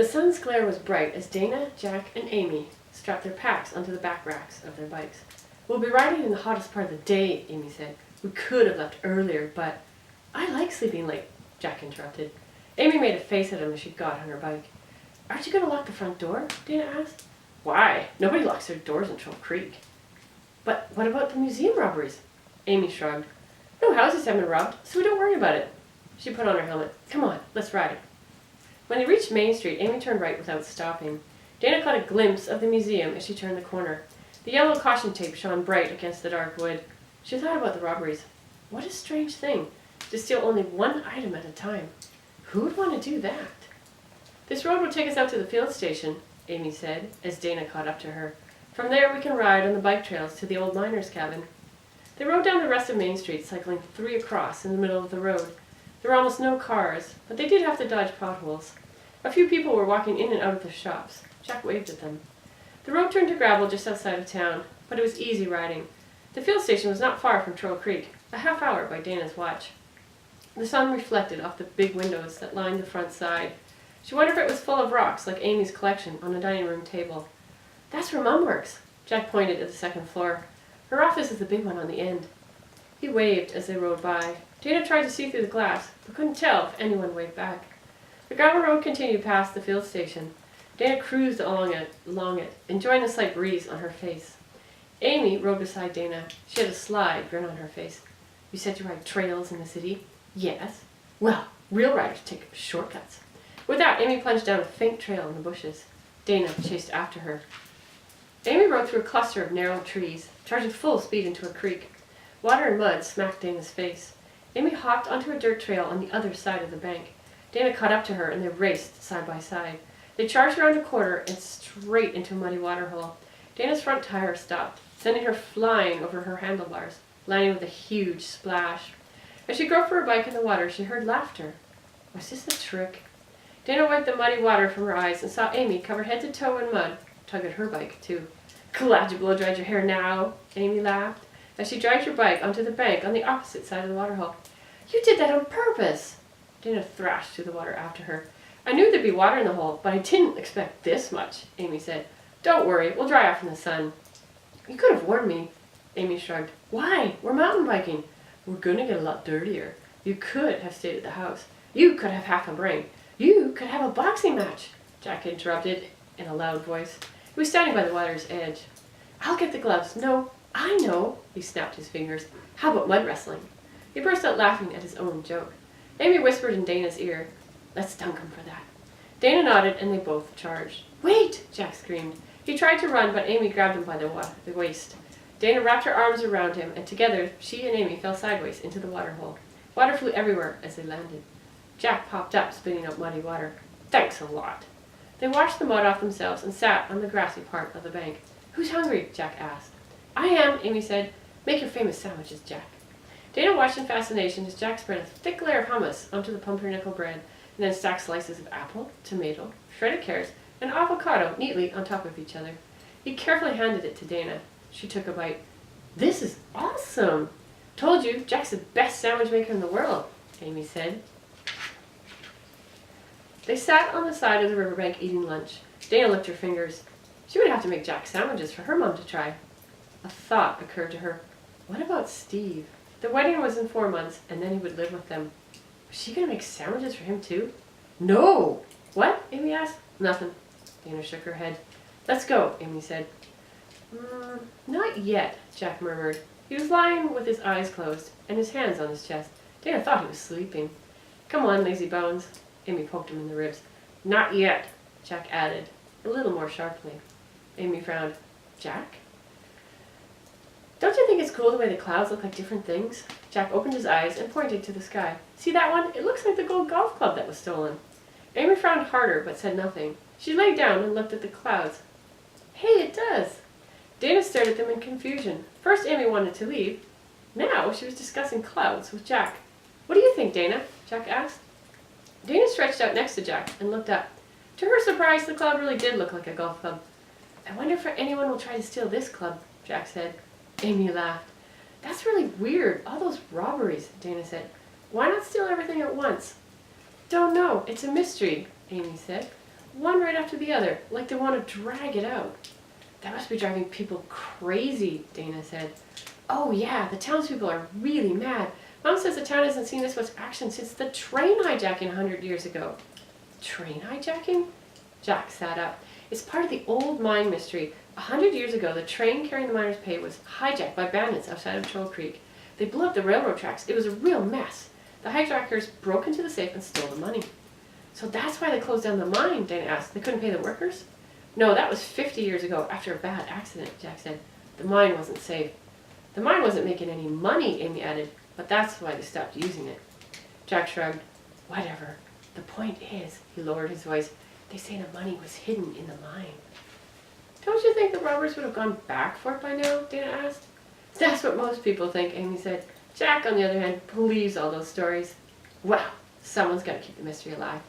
The sun's glare was bright as Dana, Jack, and Amy strapped their packs onto the back racks of their bikes. "We'll be riding in the hottest part of the day," Amy said. "We could have left earlier, but—" "I like sleeping late," Jack interrupted. Amy made a face at him as she got on her bike. "Aren't you going to lock the front door?" Dana asked. "Why? Nobody locks their doors in Troll Creek." "But what about the museum robberies?" Amy shrugged. "No houses have been robbed, so we don't worry about it." She put on her helmet. "Come on, let's ride." When they reached Main Street, Amy turned right without stopping. Dana caught a glimpse of the museum as she turned the corner. The yellow caution tape shone bright against the dark wood. She thought about the robberies. What a strange thing, to steal only one item at a time. Who would want to do that? "This road will take us out to the field station," Amy said, as Dana caught up to her. "From there we can ride on the bike trails to the old miner's cabin." They rode down the rest of Main Street, cycling 3 across in the middle of the road. There were almost no cars, but they did have to dodge potholes. A few people were walking in and out of the shops. Jack waved at them. The road turned to gravel just outside of town, but it was easy riding. The field station was not far from Troll Creek, a half hour by Dana's watch. The sun reflected off the big windows that lined the front side. She wondered if it was full of rocks like Amy's collection on the dining room table. "That's where Mum works." Jack pointed at the second floor. "Her office is the big one on the end." He waved as they rode by. Dana tried to see through the glass, but couldn't tell if anyone waved back. The gravel road continued past the field station. Dana cruised along it, enjoying the slight breeze on her face. Amy rode beside Dana. She had a sly grin on her face. "You said you ride trails in the city?" "Yes." "Well, real riders take shortcuts." With that, Amy plunged down a faint trail in the bushes. Dana chased after her. Amy rode through a cluster of narrow trees, charging full speed into a creek. Water and mud smacked Dana's face. Amy hopped onto a dirt trail on the other side of the bank. Dana caught up to her and they raced side by side. They charged around a corner and straight into a muddy waterhole. Dana's front tire stopped, sending her flying over her handlebars, landing with a huge splash. As she groped for her bike in the water, she heard laughter. Was this a trick? Dana wiped the muddy water from her eyes and saw Amy, covered head to toe in mud, tug at her bike too. "Glad you blow-dried your hair now," Amy laughed, as she dragged her bike onto the bank on the opposite side of the waterhole. "You did that on purpose!" Dana thrashed through the water after her. "I knew there'd be water in the hole, but I didn't expect this much," Amy said. "Don't worry, we'll dry off in the sun." "You could have warned me." Amy shrugged. "Why? We're mountain biking." "We're gonna get a lot dirtier. You could have stayed at the house. You could have half a brain. You could have a boxing match," Jack interrupted in a loud voice. He was standing by the water's edge. "I'll get the gloves." "No, I know." He snapped his fingers. "How about mud wrestling?" He burst out laughing at his own joke. Amy whispered in Dana's ear, "Let's dunk him for that." Dana nodded and they both charged. "Wait!" Jack screamed. He tried to run, but Amy grabbed him by the waist. Dana wrapped her arms around him, and together she and Amy fell sideways into the waterhole. Water flew everywhere as they landed. Jack popped up, spitting out muddy water. "Thanks a lot." They washed the mud off themselves and sat on the grassy part of the bank. "Who's hungry?" Jack asked. "I am," Amy said. "Make your famous sandwiches, Jack." Dana watched in fascination as Jack spread a thick layer of hummus onto the pumpernickel bread, and then stacked slices of apple, tomato, shredded carrots, and avocado neatly on top of each other. He carefully handed it to Dana. She took a bite. "This is awesome!" "Told you, Jack's the best sandwich maker in the world," Amy said. They sat on the side of the riverbank eating lunch. Dana licked her fingers. She would have to make Jack sandwiches for her mom to try. A thought occurred to her. What about Steve? The wedding was in 4 months, and then he would live with them. Was she going to make sandwiches for him too? "No!" "What?" Amy asked. "Nothing." Dana shook her head. "Let's go," Amy said. Not yet," Jack murmured. He was lying with his eyes closed and his hands on his chest. Dana thought he was sleeping. "Come on, lazy bones." Amy poked him in the ribs. "Not yet," Jack added, a little more sharply. Amy frowned. "Jack? Don't you think it's cool the way the clouds look like different things?" Jack opened his eyes and pointed to the sky. "See that one? It looks like the gold golf club that was stolen." Amy frowned harder but said nothing. She lay down and looked at the clouds. "Hey, it does." Dana stared at them in confusion. First Amy wanted to leave. Now she was discussing clouds with Jack. "What do you think, Dana?" Jack asked. Dana stretched out next to Jack and looked up. To her surprise, the cloud really did look like a golf club. "I wonder if anyone will try to steal this club," Jack said. Amy laughed. "That's really weird, all those robberies," Dana said. "Why not steal everything at once?" "Don't know, it's a mystery," Amy said. one right after the other, like they want to drag it out. That must be driving people crazy, Dana said. Oh yeah, the townspeople are really mad. Mom says the town hasn't seen this much action since the train hijacking 100 years ago. Train hijacking? Jack sat up. It's part of the old mine mystery. 100 years ago, the train carrying the miners' pay was hijacked by bandits outside of Troll Creek. They blew up the railroad tracks. It was a real mess. The hijackers broke into the safe and stole the money. So that's why they closed down the mine, Dana asked. They couldn't pay the workers? No, that was 50 years ago, after a bad accident, Jack said. The mine wasn't safe. The mine wasn't making any money, Amy added, but that's why they stopped using it. Jack shrugged. Whatever. The point is, he lowered his voice, they say the money was hidden in the mine. Don't you think the robbers would have gone back for it by now? Dana asked. That's what most people think, Amy said. Jack, on the other hand, believes all those stories. Well, someone's got to keep the mystery alive.